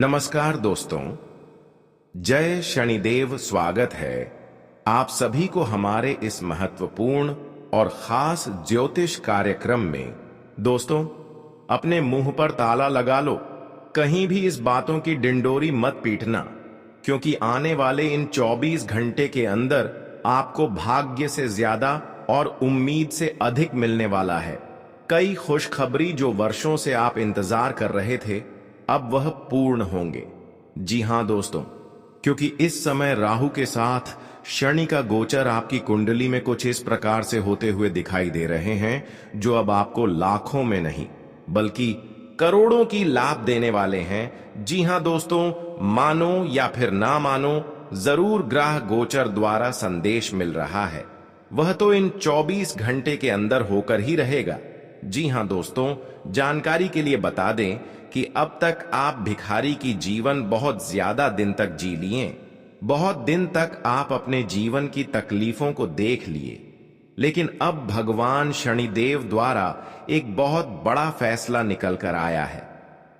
नमस्कार दोस्तों। जय शनिदेव। स्वागत है आप सभी को हमारे इस महत्वपूर्ण और खास ज्योतिष कार्यक्रम में। दोस्तों, अपने मुंह पर ताला लगा लो, कहीं भी इस बातों की डिंडोरी मत पीटना, क्योंकि आने वाले इन 24 घंटे के अंदर आपको भाग्य से ज्यादा और उम्मीद से अधिक मिलने वाला है। कई खुशखबरी जो वर्षों से आप इंतजार कर रहे थे, अब वह पूर्ण होंगे। जी हां दोस्तों, क्योंकि इस समय राहु के साथ शनि का गोचर आपकी कुंडली में कुछ इस प्रकार से होते हुए दिखाई दे रहे हैं, जो अब आपको लाखों में नहीं बल्कि करोड़ों की लाभ देने वाले हैं। जी हां दोस्तों, मानो या फिर ना मानो, जरूर ग्रह गोचर द्वारा संदेश मिल रहा है। वह तो इन 24 घंटे के अंदर होकर ही रहेगा। जी हां दोस्तों, जानकारी के लिए बता दें कि अब तक आप भिखारी की जीवन बहुत ज्यादा दिन तक जी लिए। बहुत दिन तक आप अपने जीवन की तकलीफों को देख लिए, लेकिन अब भगवान शनिदेव द्वारा एक बहुत बड़ा फैसला निकल कर आया है।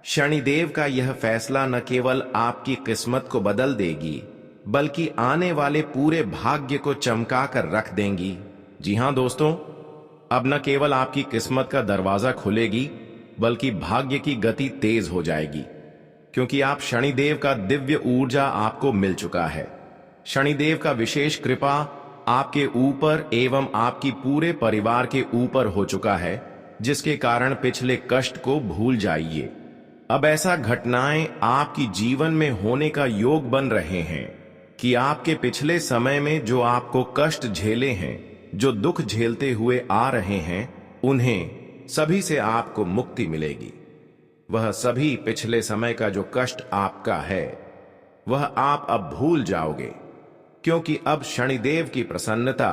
शनिदेव का यह फैसला न केवल आपकी किस्मत को बदल देगी, बल्कि आने वाले पूरे भाग्य को चमका कर रख देंगी। जी हां दोस्तों, अब न केवल आपकी किस्मत का दरवाजा खुलेगी, बल्कि भाग्य की गति तेज हो जाएगी, क्योंकि आप शनिदेव का दिव्य ऊर्जा आपको मिल चुका है। शनिदेव का विशेष कृपा आपके ऊपर एवं आपकी पूरे परिवार के ऊपर हो चुका है, जिसके कारण पिछले कष्ट को भूल जाइए। अब ऐसा घटनाएं आपकी जीवन में होने का योग बन रहे हैं कि आपके पिछले समय में जो आपको कष्ट झेले हैं, जो दुख झेलते हुए आ रहे हैं, उन्हें सभी से आपको मुक्ति मिलेगी। वह सभी पिछले समय का जो कष्ट आपका है, वह आप अब भूल जाओगे, क्योंकि अब शनिदेव की प्रसन्नता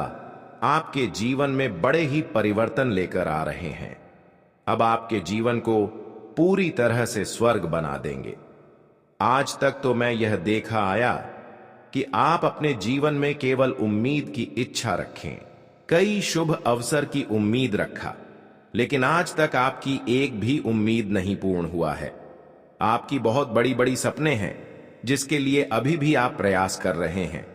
आपके जीवन में बड़े ही परिवर्तन लेकर आ रहे हैं। अब आपके जीवन को पूरी तरह से स्वर्ग बना देंगे। आज तक तो मैं यह देखा आया कि आप अपने जीवन में केवल उम्मीद की इच्छा रखें, कई शुभ अवसर की उम्मीद रखा, लेकिन आज तक आपकी एक भी उम्मीद नहीं पूर्ण हुआ है। आपकी बहुत बड़ी बड़ी सपने हैं, जिसके लिए अभी भी आप प्रयास कर रहे हैं।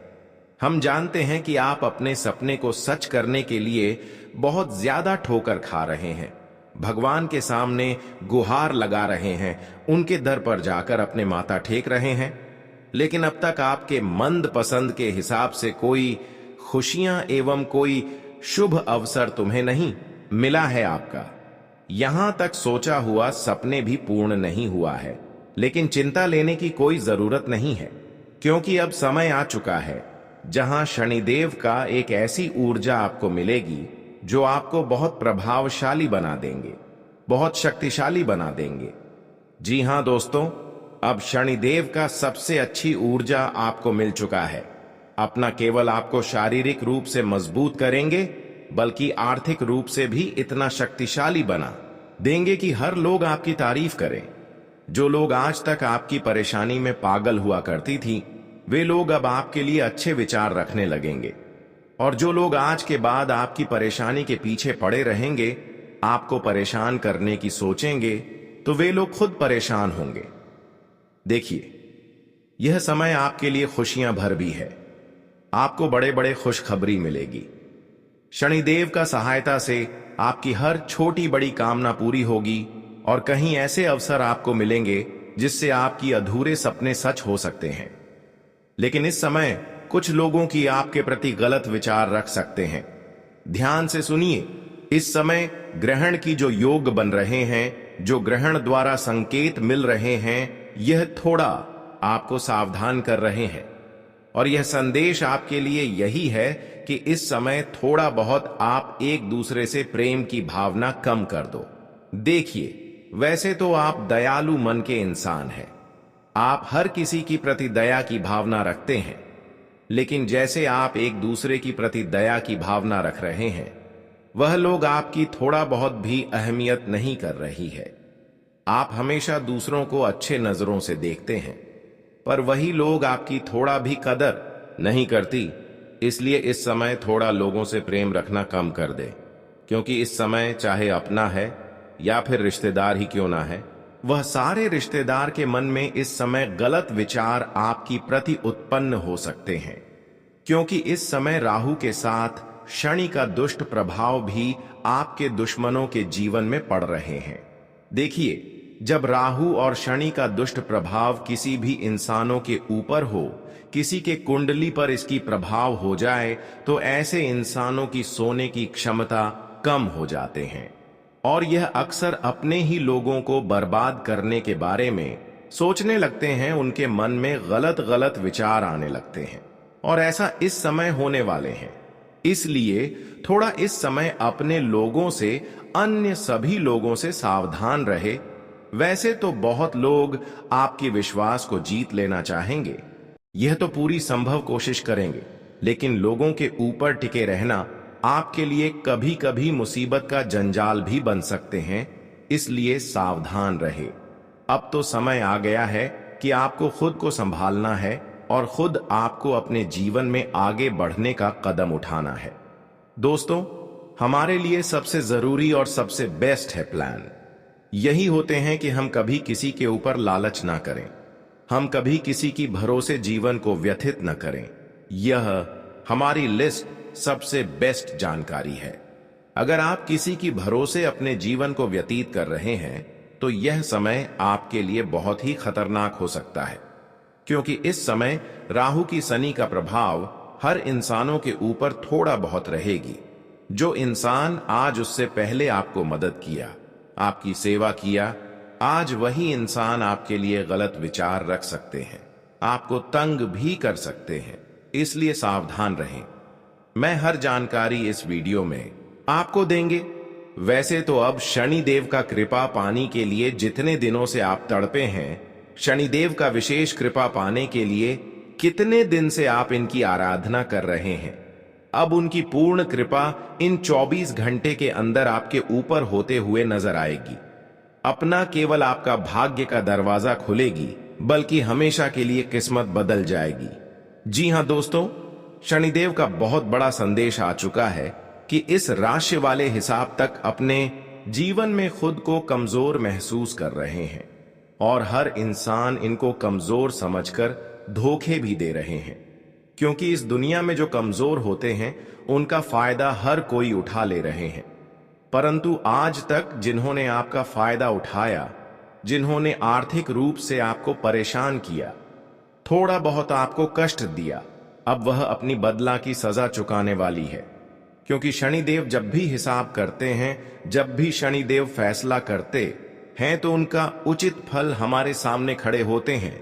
हम जानते हैं कि आप अपने सपने को सच करने के लिए बहुत ज्यादा ठोकर खा रहे हैं, भगवान के सामने गुहार लगा रहे हैं, उनके दर पर जाकर अपने माथा टेक रहे हैं, लेकिन अब तक आपके मंद पसंद के हिसाब से कोई खुशियां एवं कोई शुभ अवसर तुम्हें नहीं मिला है। आपका यहां तक सोचा हुआ सपने भी पूर्ण नहीं हुआ है, लेकिन चिंता लेने की कोई जरूरत नहीं है, क्योंकि अब समय आ चुका है जहां शनिदेव का एक ऐसी ऊर्जा आपको मिलेगी जो आपको बहुत प्रभावशाली बना देंगे, बहुत शक्तिशाली बना देंगे। जी हां दोस्तों, अब शनिदेव का सबसे अच्छी ऊर्जा आपको मिल चुका है। अपना केवल आपको शारीरिक रूप से मजबूत करेंगे, बल्कि आर्थिक रूप से भी इतना शक्तिशाली बना देंगे कि हर लोग आपकी तारीफ करें। जो लोग आज तक आपकी परेशानी में पागल हुआ करती थी, वे लोग अब आपके लिए अच्छे विचार रखने लगेंगे, और जो लोग आज के बाद आपकी परेशानी के पीछे पड़े रहेंगे, आपको परेशान करने की सोचेंगे, तो वे लोग खुद परेशान होंगे। देखिए, यह समय आपके लिए खुशियां भर भी है। आपको बड़े बड़े खुशखबरी मिलेगी। शनिदेव का सहायता से आपकी हर छोटी बड़ी कामना पूरी होगी, और कहीं ऐसे अवसर आपको मिलेंगे जिससे आपकी अधूरे सपने सच हो सकते हैं। लेकिन इस समय कुछ लोगों की आपके प्रति गलत विचार रख सकते हैं। ध्यान से सुनिए, इस समय ग्रहण की जो योग बन रहे हैं, जो ग्रहण द्वारा संकेत मिल रहे हैं, यह थोड़ा आपको सावधान कर रहे हैं, और यह संदेश आपके लिए यही है कि इस समय थोड़ा बहुत आप एक दूसरे से प्रेम की भावना कम कर दो। देखिए, वैसे तो आप दयालु मन के इंसान हैं, आप हर किसी की प्रति दया की भावना रखते हैं, लेकिन जैसे आप एक दूसरे की प्रति दया की भावना रख रहे हैं, वह लोग आपकी थोड़ा बहुत भी अहमियत नहीं कर रही है। आप हमेशा दूसरों को अच्छे नजरों से देखते हैं, पर वही लोग आपकी थोड़ा भी कदर नहीं करती। इसलिए इस समय थोड़ा लोगों से प्रेम रखना कम कर दे, क्योंकि इस समय चाहे अपना है या फिर रिश्तेदार ही क्यों ना है, वह सारे रिश्तेदार के मन में इस समय गलत विचार आपकी प्रति उत्पन्न हो सकते हैं, क्योंकि इस समय राहु के साथ शनि का दुष्ट प्रभाव भी आपके दुश्मनों के जीवन में पड़ रहे हैं। देखिए, जब राहु और शनि का दुष्ट प्रभाव किसी भी इंसानों के ऊपर हो, किसी के कुंडली पर इसकी प्रभाव हो जाए, तो ऐसे इंसानों की सोने की क्षमता कम हो जाते हैं और यह अक्सर अपने ही लोगों को बर्बाद करने के बारे में सोचने लगते हैं। उनके मन में गलत गलत विचार आने लगते हैं और ऐसा इस समय होने वाले हैं। इसलिए थोड़ा इस समय अपने लोगों से अन्य सभी लोगों से सावधान रहे। वैसे तो बहुत लोग आपके विश्वास को जीत लेना चाहेंगे, यह तो पूरी संभव कोशिश करेंगे, लेकिन लोगों के ऊपर टिके रहना आपके लिए कभी कभी मुसीबत का जंजाल भी बन सकते हैं। इसलिए सावधान रहे। अब तो समय आ गया है कि आपको खुद को संभालना है और खुद आपको अपने जीवन में आगे बढ़ने का कदम उठाना है। दोस्तों, हमारे लिए सबसे जरूरी और सबसे बेस्ट है प्लान। यही होते हैं कि हम कभी किसी के ऊपर लालच ना करें, हम कभी किसी की भरोसे जीवन को व्यथित न करें। यह हमारी लिस्ट सबसे बेस्ट जानकारी है। अगर आप किसी की भरोसे अपने जीवन को व्यतीत कर रहे हैं, तो यह समय आपके लिए बहुत ही खतरनाक हो सकता है, क्योंकि इस समय राहु की शनि का प्रभाव हर इंसानों के ऊपर थोड़ा बहुत रहेगी। जो इंसान आज उससे पहले आपको मदद किया, आपकी सेवा किया, आज वही इंसान आपके लिए गलत विचार रख सकते हैं, आपको तंग भी कर सकते हैं। इसलिए सावधान रहें। मैं हर जानकारी इस वीडियो में आपको देंगे। वैसे तो अब शनिदेव का कृपा पाने के लिए जितने दिनों से आप तड़पे हैं, शनिदेव का विशेष कृपा पाने के लिए कितने दिन से आप इनकी आराधना कर रहे हैं, अब उनकी पूर्ण कृपा इन 24 घंटे के अंदर आपके ऊपर होते हुए नजर आएगी। अपना केवल आपका भाग्य का दरवाजा खुलेगी, बल्कि हमेशा के लिए किस्मत बदल जाएगी। जी हां दोस्तों, शनिदेव का बहुत बड़ा संदेश आ चुका है कि इस राशि वाले हिसाब तक अपने जीवन में खुद को कमजोर महसूस कर रहे हैं और हर इंसान इनको कमजोर समझकर धोखे भी दे रहे हैं, क्योंकि इस दुनिया में जो कमजोर होते हैं उनका फायदा हर कोई उठा ले रहे हैं। परंतु आज तक जिन्होंने आपका फायदा उठाया, जिन्होंने आर्थिक रूप से आपको परेशान किया, थोड़ा बहुत आपको कष्ट दिया, अब वह अपनी बदला की सजा चुकाने वाली है। क्योंकि शनिदेव जब भी हिसाब करते हैं, जब भी शनिदेव फैसला करते हैं, तो उनका उचित फल हमारे सामने खड़े होते हैं,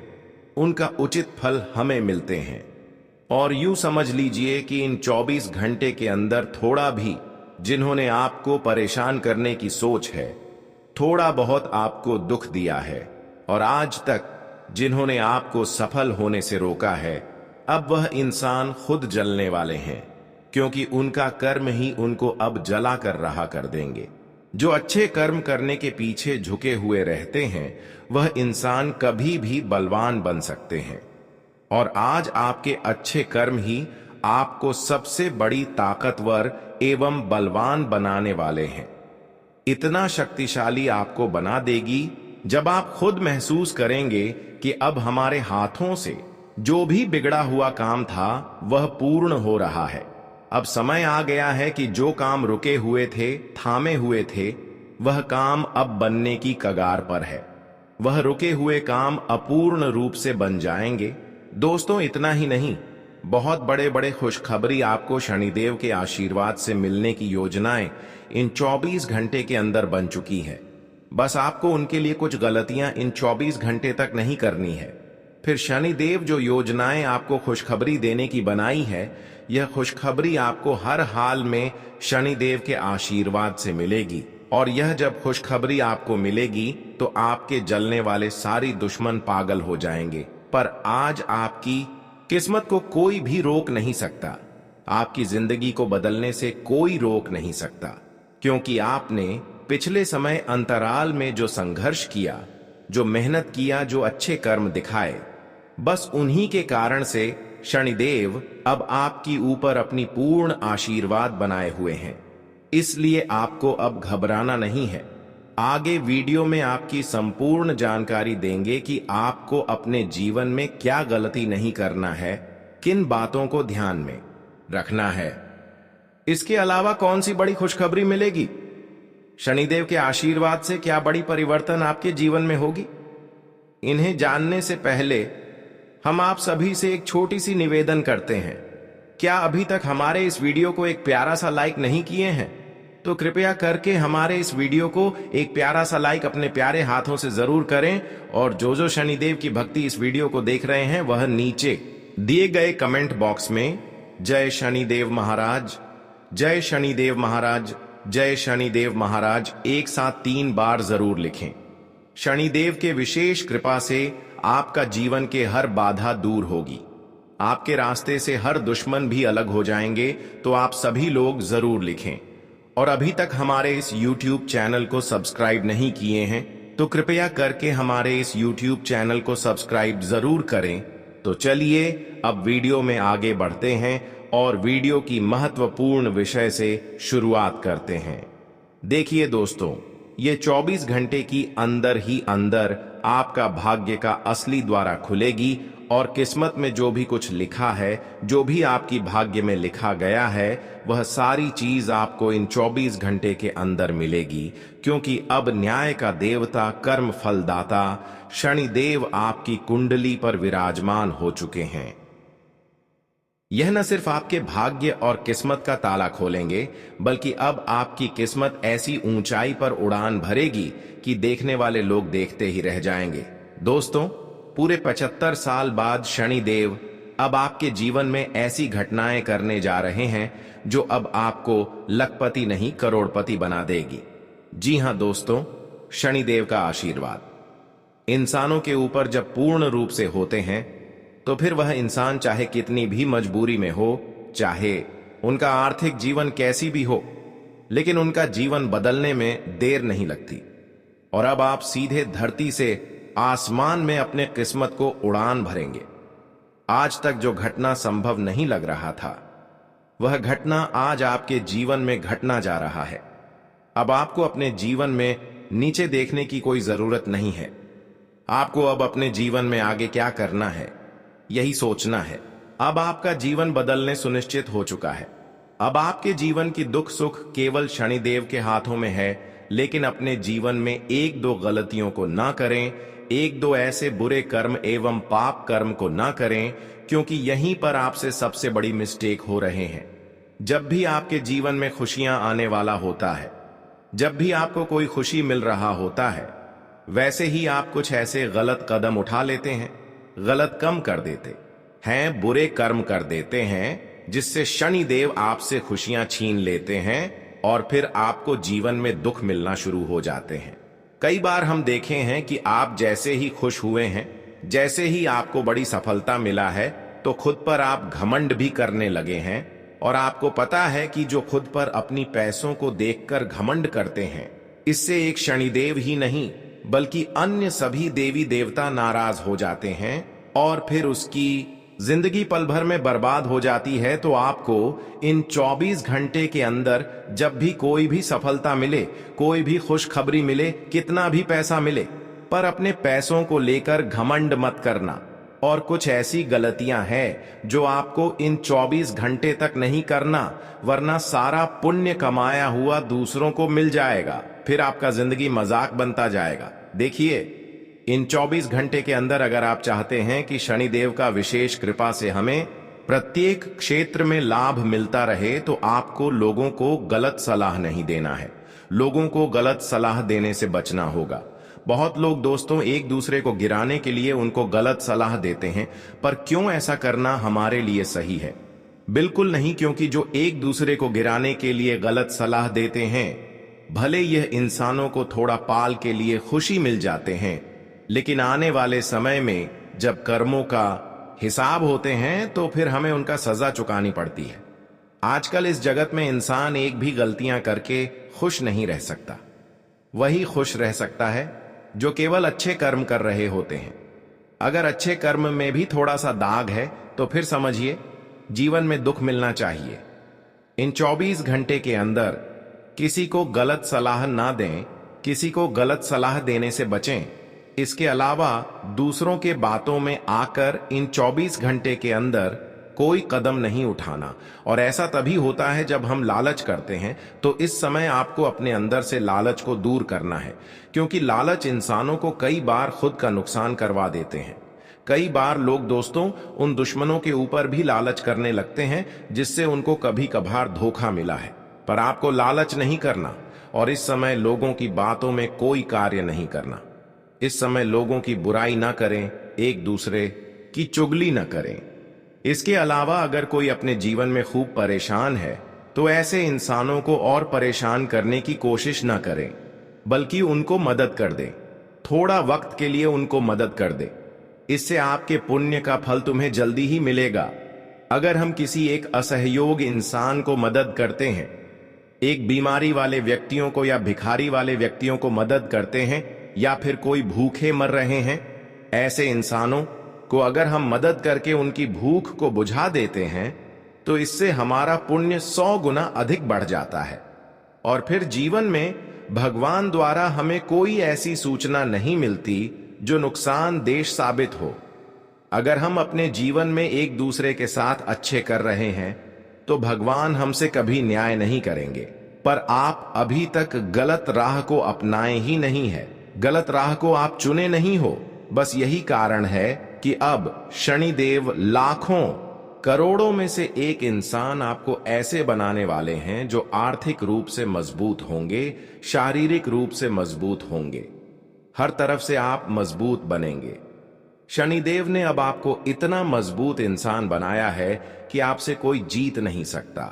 उनका उचित फल हमें मिलते हैं। और यूं समझ लीजिए कि इन 24 घंटे के अंदर थोड़ा भी जिन्होंने आपको परेशान करने की सोच है, थोड़ा बहुत आपको दुख दिया है, और आज तक जिन्होंने आपको सफल होने से रोका है, अब वह इंसान खुद जलने वाले हैं, क्योंकि उनका कर्म ही उनको अब जला कर रहा कर देंगे। जो अच्छे कर्म करने के पीछे झुके हुए रहते हैं, वह इंसान कभी भी बलवान बन सकते हैं, और आज आपके अच्छे कर्म ही आपको सबसे बड़ी ताकतवर एवं बलवान बनाने वाले हैं। इतना शक्तिशाली आपको बना देगी जब आप खुद महसूस करेंगे कि अब हमारे हाथों से जो भी बिगड़ा हुआ काम था वह पूर्ण हो रहा है। अब समय आ गया है कि जो काम रुके हुए थे, थामे हुए थे, वह काम अब बनने की कगार पर है। वह रुके हुए काम अपूर्ण रूप से बन जाएंगे। दोस्तों, इतना ही नहीं, बहुत बड़े बड़े खुशखबरी आपको शनिदेव के आशीर्वाद से मिलने की योजनाएं इन 24 घंटे के अंदर बन चुकी है। बस आपको उनके लिए कुछ गलतियां इन 24 घंटे तक नहीं करनी है। फिर शनिदेव जो योजनाएं आपको खुशखबरी देने की बनाई है, यह खुशखबरी आपको हर हाल में शनिदेव के आशीर्वाद से मिलेगी। और यह जब खुशखबरी आपको मिलेगी तो आपके जलने वाले सारी दुश्मन पागल हो जाएंगे। पर आज आपकी किस्मत को कोई भी रोक नहीं सकता, आपकी जिंदगी को बदलने से कोई रोक नहीं सकता, क्योंकि आपने पिछले समय अंतराल में जो संघर्ष किया, जो मेहनत किया, जो अच्छे कर्म दिखाए, बस उन्हीं के कारण से शनिदेव अब आपकी ऊपर अपनी पूर्ण आशीर्वाद बनाए हुए हैं। इसलिए आपको अब घबराना नहीं है। आगे वीडियो में आपकी संपूर्ण जानकारी देंगे कि आपको अपने जीवन में क्या गलती नहीं करना है, किन बातों को ध्यान में रखना है। इसके अलावा कौन सी बड़ी खुशखबरी मिलेगी, शनिदेव के आशीर्वाद से क्या बड़ी परिवर्तन आपके जीवन में होगी। इन्हें जानने से पहले हम आप सभी से एक छोटी सी निवेदन करते हैं। क्या अभी तक हमारे इस वीडियो को एक प्यारा सा लाइक नहीं किए हैं तो कृपया करके हमारे इस वीडियो को एक प्यारा सा लाइक अपने प्यारे हाथों से जरूर करें, और जो शनिदेव की भक्ति इस वीडियो को देख रहे हैं वह नीचे दिए गए कमेंट बॉक्स में जय शनिदेव महाराज, जय शनिदेव महाराज, जय शनिदेव महाराज एक साथ 3 बार जरूर लिखें। शनिदेव के विशेष कृपा से आपका जीवन के हर बाधा दूर होगी, आपके रास्ते से हर दुश्मन भी अलग हो जाएंगे। तो आप सभी लोग जरूर लिखें। और अभी तक हमारे इस YouTube चैनल को सब्सक्राइब नहीं किए हैं तो कृपया करके हमारे इस YouTube चैनल को सब्सक्राइब जरूर करें। तो चलिए अब वीडियो में आगे बढ़ते हैं और वीडियो की महत्वपूर्ण विषय से शुरुआत करते हैं। देखिए दोस्तों, ये 24 घंटे की अंदर ही अंदर आपका भाग्य का असली द्वार खुलेगी और किस्मत में जो भी कुछ लिखा है, जो भी आपकी भाग्य में लिखा गया है, वह सारी चीज आपको इन 24 घंटे के अंदर मिलेगी। क्योंकि अब न्याय का देवता, कर्म फलदाता शनिदेव आपकी कुंडली पर विराजमान हो चुके हैं। यह न सिर्फ आपके भाग्य और किस्मत का ताला खोलेंगे, बल्कि अब आपकी किस्मत ऐसी ऊंचाई पर उड़ान भरेगी कि देखने वाले लोग देखते ही रह जाएंगे। दोस्तों, पूरे 75 साल बाद शनिदेव अब आपके जीवन में ऐसी घटनाएं करने जा रहे हैं जो अब आपको लखपति नहीं करोड़पति बना देगी। जी हां दोस्तों, शनिदेव का आशीर्वाद इंसानों के ऊपर जब पूर्ण रूप से होते हैं तो फिर वह इंसान चाहे कितनी भी मजबूरी में हो, चाहे उनका आर्थिक जीवन कैसी भी हो, लेकिन उनका जीवन बदलने में देर नहीं लगती। और अब आप सीधे धरती से आसमान में अपने किस्मत को उड़ान भरेंगे। आज तक जो घटना संभव नहीं लग रहा था, वह घटना आज आपके जीवन में घटना जा रहा है। अब आपको अपने जीवन में नीचे देखने की कोई जरूरत नहीं है। आपको अब अपने जीवन में आगे क्या करना है, यही सोचना है। अब आपका जीवन बदलने सुनिश्चित हो चुका है। अब आपके जीवन की दुख सुख केवल शनिदेव के हाथों में है। लेकिन अपने जीवन में 1-2 गलतियों को ना करें, 1-2 ऐसे बुरे कर्म एवं पाप कर्म को ना करें, क्योंकि यहीं पर आपसे सबसे बड़ी मिस्टेक हो रहे हैं। जब भी आपके जीवन में खुशियां आने वाला होता है, जब भी आपको कोई खुशी मिल रहा होता है, वैसे ही आप कुछ ऐसे गलत कदम उठा लेते हैं, गलत कम कर देते हैं, बुरे कर्म कर देते हैं, जिससे शनिदेव आपसे खुशियां छीन लेते हैं और फिर आपको जीवन में दुख मिलना शुरू हो जाते हैं। कई बार हम देखे हैं कि आप जैसे ही खुश हुए हैं, जैसे ही आपको बड़ी सफलता मिला है, तो खुद पर आप घमंड भी करने लगे हैं। और आपको पता है कि जो खुद पर अपनी पैसों को देखकर घमंड करते हैं, इससे एक शनिदेव ही नहीं बल्कि अन्य सभी देवी देवता नाराज हो जाते हैं और फिर उसकी जिंदगी पल भर में बर्बाद हो जाती है। तो आपको इन 24 घंटे के अंदर जब भी कोई भी सफलता मिले, कोई भी खुशखबरी मिले, कितना भी पैसा मिले, पर अपने पैसों को लेकर घमंड मत करना। और कुछ ऐसी गलतियां हैं जो आपको इन 24 घंटे तक नहीं करना, वरना सारा पुण्य कमाया हुआ दूसरों को मिल जाएगा, फिर आपका जिंदगी मजाक बनता जाएगा। देखिए, इन 24 घंटे के अंदर अगर आप चाहते हैं कि शनिदेव का विशेष कृपा से हमें प्रत्येक क्षेत्र में लाभ मिलता रहे, तो आपको लोगों को गलत सलाह नहीं देना है, लोगों को गलत सलाह देने से बचना होगा। बहुत लोग दोस्तों एक दूसरे को गिराने के लिए उनको गलत सलाह देते हैं, पर क्यों ऐसा करना हमारे लिए सही है? बिल्कुल नहीं, क्योंकि जो एक दूसरे को गिराने के लिए गलत सलाह देते हैं, भले यह इंसानों को थोड़ा पाल के लिए खुशी मिल जाते हैं, लेकिन आने वाले समय में जब कर्मों का हिसाब होते हैं तो फिर हमें उनका सजा चुकानी पड़ती है। आजकल इस जगत में इंसान एक भी गलतियां करके खुश नहीं रह सकता। वही खुश रह सकता है जो केवल अच्छे कर्म कर रहे होते हैं। अगर अच्छे कर्म में भी थोड़ा सा दाग है तो फिर समझिए जीवन में दुख मिलना चाहिए। इन 24 घंटे के अंदर किसी को गलत सलाह ना दें, किसी को गलत सलाह देने से बचें। इसके अलावा दूसरों के बातों में आकर इन 24 घंटे के अंदर कोई कदम नहीं उठाना। और ऐसा तभी होता है जब हम लालच करते हैं, तो इस समय आपको अपने अंदर से लालच को दूर करना है, क्योंकि लालच इंसानों को कई बार खुद का नुकसान करवा देते हैं। कई बार लोग दोस्तों उन दुश्मनों के ऊपर भी लालच करने लगते हैं जिससे उनको कभी कभार धोखा मिला है। पर आपको लालच नहीं करना और इस समय लोगों की बातों में कोई कार्य नहीं करना। इस समय लोगों की बुराई ना करें, एक दूसरे की चुगली ना करें। इसके अलावा अगर कोई अपने जीवन में खूब परेशान है तो ऐसे इंसानों को और परेशान करने की कोशिश ना करें, बल्कि उनको मदद कर दें। थोड़ा वक्त के लिए उनको मदद कर दें। इससे आपके पुण्य का फल तुम्हें जल्दी ही मिलेगा। अगर हम किसी एक असहयोग इंसान को मदद करते हैं, एक बीमारी वाले व्यक्तियों को या भिखारी वाले व्यक्तियों को मदद करते हैं, या फिर कोई भूखे मर रहे हैं, ऐसे इंसानों को अगर हम मदद करके उनकी भूख को बुझा देते हैं तो इससे हमारा पुण्य 100 गुना अधिक बढ़ जाता है। और फिर जीवन में भगवान द्वारा हमें कोई ऐसी सूचना नहीं मिलती जो नुकसानदेह साबित हो। अगर हम अपने जीवन में एक दूसरे के साथ अच्छे कर रहे हैं तो भगवान हमसे कभी न्याय नहीं करेंगे। पर आप अभी तक गलत राह को अपनाए ही नहीं है, गलत राह को आप चुने नहीं हो। बस यही कारण है कि अब शनिदेव लाखों करोड़ों में से एक इंसान आपको ऐसे बनाने वाले हैं जो आर्थिक रूप से मजबूत होंगे, शारीरिक रूप से मजबूत होंगे, हर तरफ से आप मजबूत बनेंगे। शनिदेव ने अब आपको इतना मजबूत इंसान बनाया है कि आपसे कोई जीत नहीं सकता।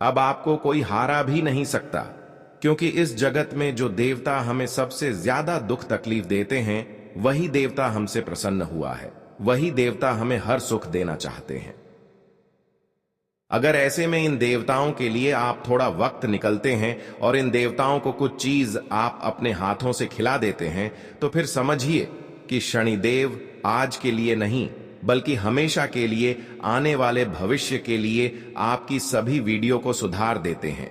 अब आपको कोई हारा भी नहीं सकता, क्योंकि इस जगत में जो देवता हमें सबसे ज्यादा दुख तकलीफ देते हैं वही देवता हमसे प्रसन्न हुआ है, वही देवता हमें हर सुख देना चाहते हैं। अगर ऐसे में इन देवताओं के लिए आप थोड़ा वक्त निकलते हैं और इन देवताओं को कुछ चीज आप अपने हाथों से खिला देते हैं, तो फिर समझिए कि शनिदेव आज के लिए नहीं बल्कि हमेशा के लिए, आने वाले भविष्य के लिए आपकी सभी वीडियो को सुधार देते हैं।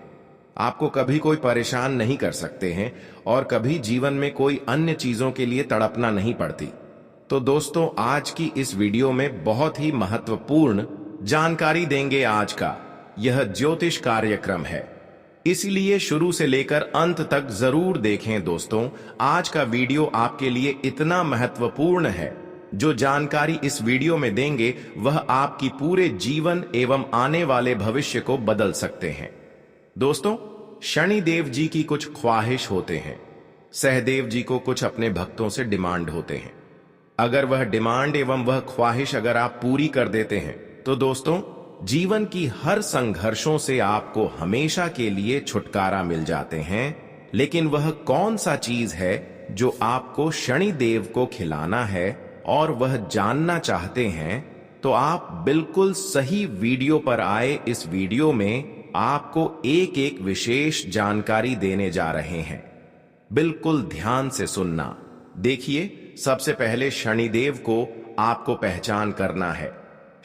आपको कभी कोई परेशान नहीं कर सकते हैं और कभी जीवन में कोई अन्य चीजों के लिए तड़पना नहीं पड़ती। तो दोस्तों, आज की इस वीडियो में बहुत ही महत्वपूर्ण जानकारी देंगे। आज का यह ज्योतिष कार्यक्रम है, इसलिए शुरू से लेकर अंत तक जरूर देखें। दोस्तों, आज का वीडियो आपके लिए इतना महत्वपूर्ण है, जो जानकारी इस वीडियो में देंगे वह आपकी पूरे जीवन एवं आने वाले भविष्य को बदल सकते हैं। दोस्तों, शनिदेव जी की कुछ ख्वाहिश होते हैं, सहदेव जी को कुछ अपने भक्तों से डिमांड होते हैं। अगर वह डिमांड एवं वह ख्वाहिश अगर आप पूरी कर देते हैं तो दोस्तों, जीवन की हर संघर्षों से आपको हमेशा के लिए छुटकारा मिल जाते हैं। लेकिन वह कौन सा चीज है जो आपको शनिदेव को खिलाना है और वह जानना चाहते हैं, तो आप बिल्कुल सही वीडियो पर आए। इस वीडियो में आपको एक एक विशेष जानकारी देने जा रहे हैं, बिल्कुल ध्यान से सुनना। देखिए, सबसे पहले शनिदेव को आपको पहचान करना है।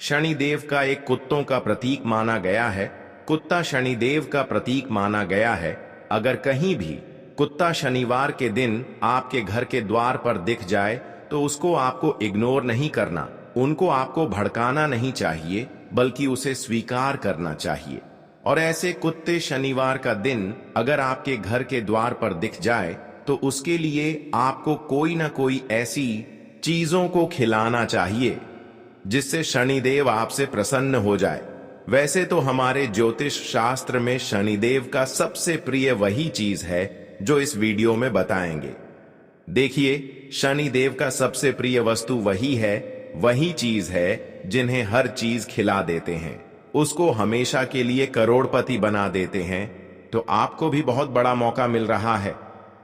शनिदेव का एक कुत्तों का प्रतीक माना गया है। कुत्ता शनिदेव का प्रतीक माना गया है। अगर कहीं भी कुत्ता शनिवार के दिन आपके घर के द्वार पर दिख जाए तो उसको आपको इग्नोर नहीं करना, उनको आपको भड़काना नहीं चाहिए, बल्कि उसे स्वीकार करना चाहिए। और ऐसे कुत्ते शनिवार का दिन अगर आपके घर के द्वार पर दिख जाए तो उसके लिए आपको कोई ना कोई ऐसी चीजों को खिलाना चाहिए जिससे शनिदेव आपसे प्रसन्न हो जाए। वैसे तो हमारे ज्योतिष शास्त्र में शनिदेव का सबसे प्रिय वही चीज है जो इस वीडियो में बताएंगे। देखिए, शनिदेव का सबसे प्रिय वस्तु वही है, वही चीज है जिन्हें हर चीज खिला देते हैं, उसको हमेशा के लिए करोड़पति बना देते हैं। तो आपको भी बहुत बड़ा मौका मिल रहा है।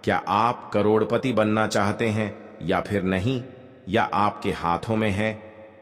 क्या आप करोड़पति बनना चाहते हैं या फिर नहीं, या आपके हाथों में है?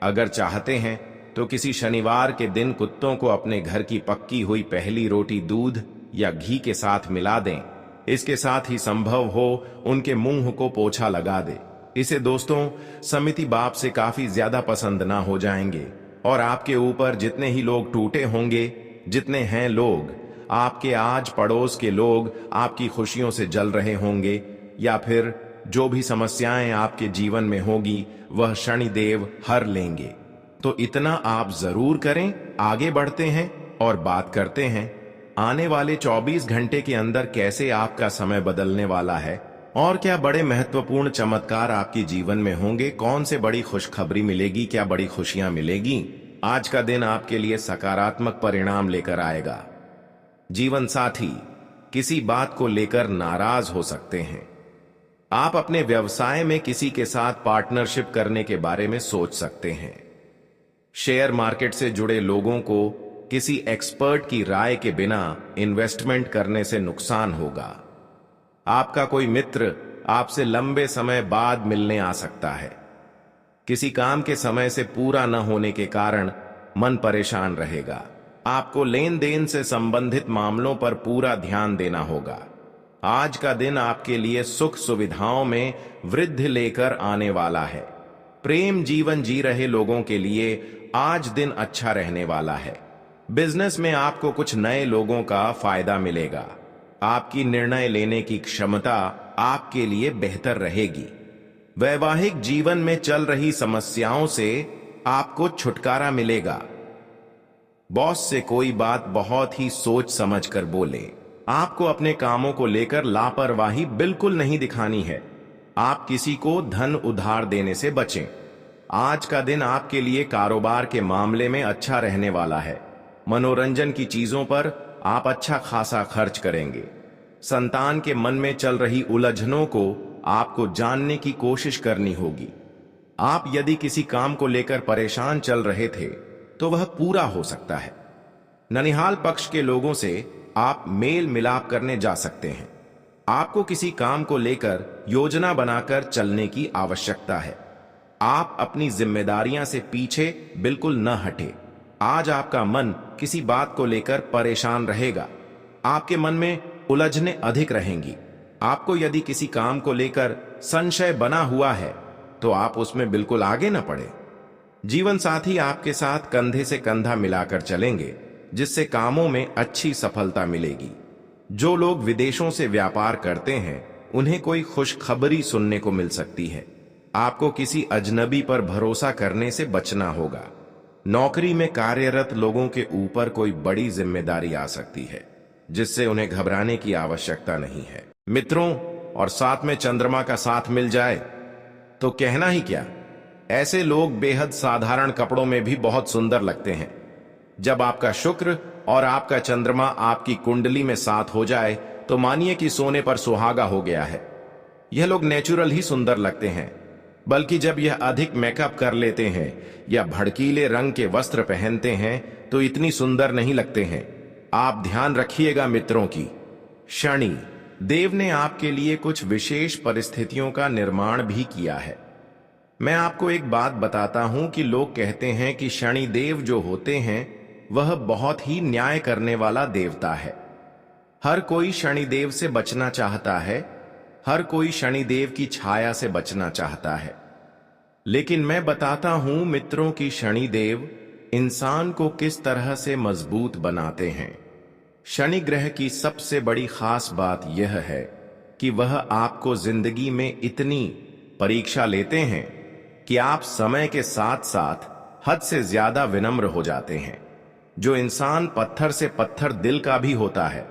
अगर चाहते हैं तो किसी शनिवार के दिन कुत्तों को अपने घर की पक्की हुई पहली रोटी दूध या घी के साथ मिला दें। इसके साथ ही संभव हो उनके मुंह को पोछा लगा दे। इसे दोस्तों समिति बाप से काफी ज्यादा पसंद ना हो जाएंगे और आपके ऊपर जितने ही लोग टूटे होंगे, जितने हैं लोग आपके आज पड़ोस के लोग आपकी खुशियों से जल रहे होंगे, या फिर जो भी समस्याएं आपके जीवन में होगी वह शनिदेव हर लेंगे। तो इतना आप जरूर करें। आगे बढ़ते हैं और बात करते हैं आने वाले 24 घंटे के अंदर कैसे आपका समय बदलने वाला है और क्या बड़े महत्वपूर्ण चमत्कार आपके जीवन में होंगे, कौन से बड़ी खुशखबरी मिलेगी, क्या बड़ी खुशियां मिलेगी। आज का दिन आपके लिए सकारात्मक परिणाम लेकर आएगा। जीवन साथी किसी बात को लेकर नाराज हो सकते हैं। आप अपने व्यवसाय में किसी के साथ पार्टनरशिप करने के बारे में सोच सकते हैं। शेयर मार्केट से जुड़े लोगों को किसी एक्सपर्ट की राय के बिना इन्वेस्टमेंट करने से नुकसान होगा। आपका कोई मित्र आपसे लंबे समय बाद मिलने आ सकता है। किसी काम के समय से पूरा न होने के कारण मन परेशान रहेगा। आपको लेन देन से संबंधित मामलों पर पूरा ध्यान देना होगा। आज का दिन आपके लिए सुख सुविधाओं में वृद्धि लेकर आने वाला है। प्रेम जीवन जी रहे लोगों के लिए आज दिन अच्छा रहने वाला है। बिजनेस में आपको कुछ नए लोगों का फायदा मिलेगा। आपकी निर्णय लेने की क्षमता आपके लिए बेहतर रहेगी। वैवाहिक जीवन में चल रही समस्याओं से आपको छुटकारा मिलेगा। बॉस से कोई बात बहुत ही सोच समझ कर बोले। आपको अपने कामों को लेकर लापरवाही बिल्कुल नहीं दिखानी है। आप किसी को धन उधार देने से बचें। आज का दिन आपके लिए कारोबार के मामले में अच्छा रहने वाला है। मनोरंजन की चीजों पर आप अच्छा खासा खर्च करेंगे। संतान के मन में चल रही उलझनों को आपको जानने की कोशिश करनी होगी। आप यदि किसी काम को लेकर परेशान चल रहे थे तो वह पूरा हो सकता है। ननिहाल पक्ष के लोगों से आप मेल मिलाप करने जा सकते हैं। आपको किसी काम को लेकर योजना बनाकर चलने की आवश्यकता है। आप अपनी जिम्मेदारियां से पीछे बिल्कुल न हटे। आज आपका मन किसी बात को लेकर परेशान रहेगा। आपके मन में उलझने अधिक रहेंगी। आपको यदि किसी काम को लेकर संशय बना हुआ है तो आप उसमें बिल्कुल आगे न पड़े। जीवन साथी आपके साथ कंधे से कंधा मिलाकर चलेंगे, जिससे कामों में अच्छी सफलता मिलेगी। जो लोग विदेशों से व्यापार करते हैं उन्हें कोई खुशखबरी सुनने को मिल सकती है। आपको किसी अजनबी पर भरोसा करने से बचना होगा। नौकरी में कार्यरत लोगों के ऊपर कोई बड़ी जिम्मेदारी आ सकती है, जिससे उन्हें घबराने की आवश्यकता नहीं है। मित्रों और साथ में चंद्रमा का साथ मिल जाए तो कहना ही क्या। ऐसे लोग बेहद साधारण कपड़ों में भी बहुत सुंदर लगते हैं। जब आपका शुक्र और आपका चंद्रमा आपकी कुंडली में साथ हो जाए तो मानिए कि सोने पर सुहागा हो गया है। यह लोग नेचुरल ही सुंदर लगते हैं, बल्कि जब यह अधिक मेकअप कर लेते हैं या भड़कीले रंग के वस्त्र पहनते हैं तो इतनी सुंदर नहीं लगते हैं। आप ध्यान रखिएगा मित्रों की। शनि देव ने आपके लिए कुछ विशेष परिस्थितियों का निर्माण भी किया है। मैं आपको एक बात बताता हूं कि लोग कहते हैं कि शनि देव जो होते हैं वह बहुत ही न्याय करने वाला देवता है। हर कोई शनिदेव से बचना चाहता है। हर कोई शनिदेव की छाया से बचना चाहता है। लेकिन मैं बताता हूं मित्रों की शनिदेव इंसान को किस तरह से मजबूत बनाते हैं। शनि ग्रह की सबसे बड़ी खास बात यह है कि वह आपको जिंदगी में इतनी परीक्षा लेते हैं कि आप समय के साथ साथ हद से ज्यादा विनम्र हो जाते हैं। जो इंसान पत्थर से पत्थर दिल का भी होता है,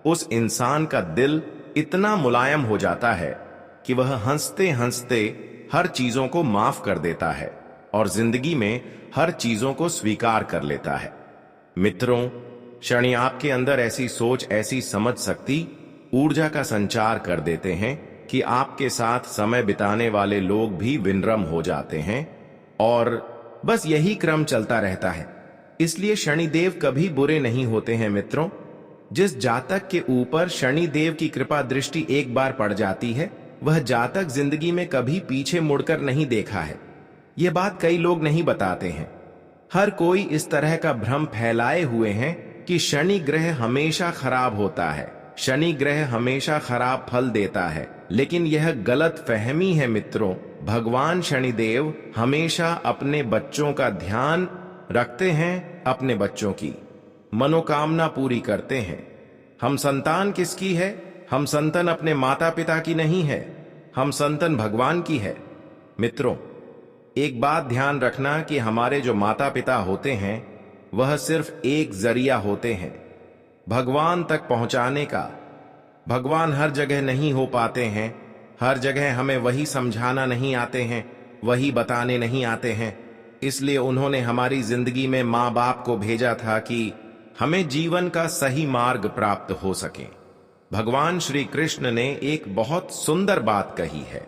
उस इंसान का दिल इतना मुलायम हो जाता है कि वह हंसते हंसते हर चीजों को माफ कर देता है और जिंदगी में हर चीजों को स्वीकार कर लेता है। मित्रों, शनि आपके अंदर ऐसी सोच, ऐसी समझ शक्ति, ऊर्जा का संचार कर देते हैं कि आपके साथ समय बिताने वाले लोग भी विनम्र हो जाते हैं और बस यही क्रम चलता रहता है। इसलिए शनिदेव कभी बुरे नहीं होते हैं मित्रों। जिस जातक के ऊपर शनिदेव की कृपा दृष्टि एक बार पड़ जाती है, वह जातक जिंदगी में कभी पीछे मुड़कर नहीं देखा है। यह बात कई लोग नहीं बताते हैं। हर कोई इस तरह का भ्रम फैलाए हुए हैं कि शनि ग्रह हमेशा खराब होता है, शनि ग्रह हमेशा खराब फल देता है। लेकिन यह गलत फहमी है मित्रों। भगवान शनिदेव हमेशा अपने बच्चों का ध्यान रखते हैं, अपने बच्चों की मनोकामना पूरी करते हैं। हम संतान किसकी है? हम संतान अपने माता पिता की नहीं है, हम संतान भगवान की है। मित्रों, एक बात ध्यान रखना कि हमारे जो माता पिता होते हैं वह सिर्फ एक जरिया होते हैं भगवान तक पहुंचाने का। भगवान हर जगह नहीं हो पाते हैं, हर जगह हमें वही समझाना नहीं आते हैं, वही बताने नहीं आते हैं। इसलिए उन्होंने हमारी जिंदगी में माँ बाप को भेजा था कि हमें जीवन का सही मार्ग प्राप्त हो सके। भगवान श्री कृष्ण ने एक बहुत सुंदर बात कही है।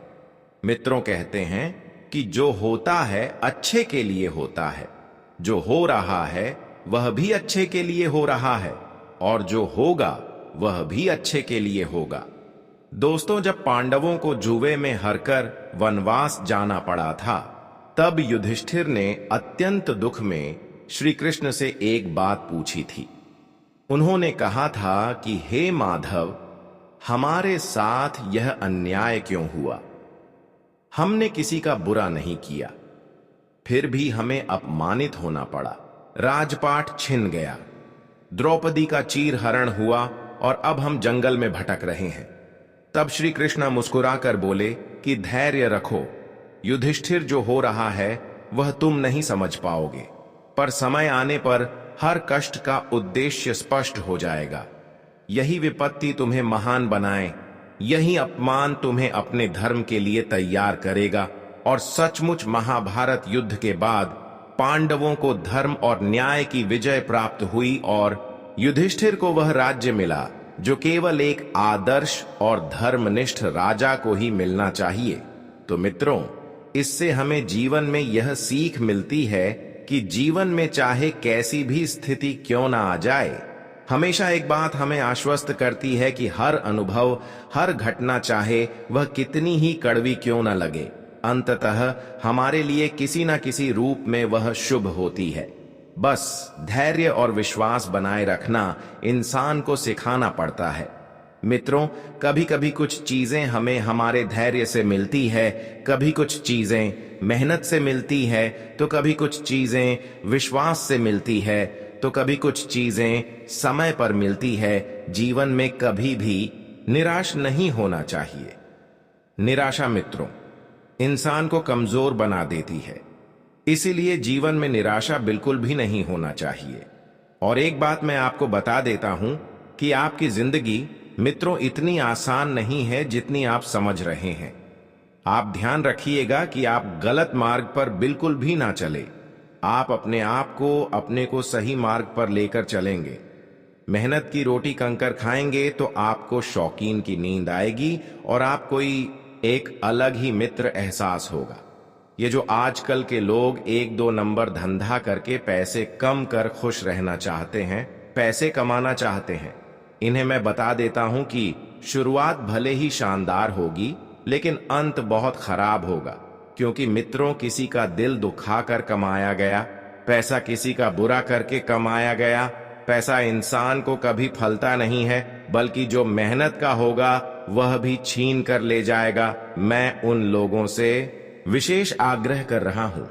मित्रों, कहते हैं कि जो होता है अच्छे के लिए होता है, जो हो रहा है वह भी अच्छे के लिए हो रहा है, और जो होगा वह भी अच्छे के लिए होगा। दोस्तों, जब पांडवों को जुए में हरकर वनवास जाना पड़ा था, तब युधिष्ठिर ने अत्यंत दुख में श्री कृष्ण से एक बात पूछी थी। उन्होंने कहा था कि हे माधव, हमारे साथ यह अन्याय क्यों हुआ? हमने किसी का बुरा नहीं किया, फिर भी हमें अपमानित होना पड़ा। राजपाट छिन गया, द्रौपदी का चीरहरण हुआ और अब हम जंगल में भटक रहे हैं। तब श्री कृष्ण मुस्कुराकर बोले कि धैर्य रखो युधिष्ठिर, जो हो रहा है वह तुम नहीं समझ पाओगे, पर समय आने पर हर कष्ट का उद्देश्य स्पष्ट हो जाएगा। यही विपत्ति तुम्हें महान बनाए, यही अपमान तुम्हें अपने धर्म के लिए तैयार करेगा। और सचमुच महाभारत युद्ध के बाद पांडवों को धर्म और न्याय की विजय प्राप्त हुई और युधिष्ठिर को वह राज्य मिला जो केवल एक आदर्श और धर्मनिष्ठ राजा को ही मिलना चाहिए। तो मित्रों, इससे हमें जीवन में यह सीख मिलती है कि जीवन में चाहे कैसी भी स्थिति क्यों ना आ जाए, हमेशा एक बात हमें आश्वस्त करती है कि हर अनुभव, हर घटना, चाहे वह कितनी ही कड़वी क्यों ना लगे, अंततः हमारे लिए किसी न किसी रूप में वह शुभ होती है। बस धैर्य और विश्वास बनाए रखना इंसान को सिखाना पड़ता है। मित्रों, कभी कभी कुछ चीजें हमें हमारे धैर्य से मिलती है, कभी कुछ चीजें मेहनत से मिलती है, तो कभी कुछ चीजें विश्वास से मिलती है, तो कभी कुछ चीजें समय पर मिलती है। जीवन में कभी भी निराश नहीं होना चाहिए। निराशा मित्रों इंसान को कमजोर बना देती है, इसीलिए जीवन में निराशा बिल्कुल भी नहीं होना चाहिए। और एक बात मैं आपको बता देता हूं कि आपकी जिंदगी मित्रों इतनी आसान नहीं है जितनी आप समझ रहे हैं। आप ध्यान रखिएगा कि आप गलत मार्ग पर बिल्कुल भी ना चले। आप अपने को सही मार्ग पर लेकर चलेंगे। मेहनत की रोटी कंकर खाएंगे तो आपको शौकीन की नींद आएगी और आप कोई एक अलग ही मित्र एहसास होगा। ये जो आजकल के लोग 1-2 नंबर धंधा करके पैसे कम कर खुश रहना चाहते हैं, पैसे कमाना चाहते हैं, इन्हें मैं बता देता हूं कि शुरुआत भले ही शानदार होगी लेकिन अंत बहुत खराब होगा। क्योंकि मित्रों, किसी का दिल दुखाकर कमाया गया पैसा किसी का बुरा करके कमाया गया पैसा इंसान को कभी फलता नहीं है, बल्कि जो मेहनत का होगा वह भी छीन कर ले जाएगा। मैं उन लोगों से विशेष आग्रह कर रहा हूं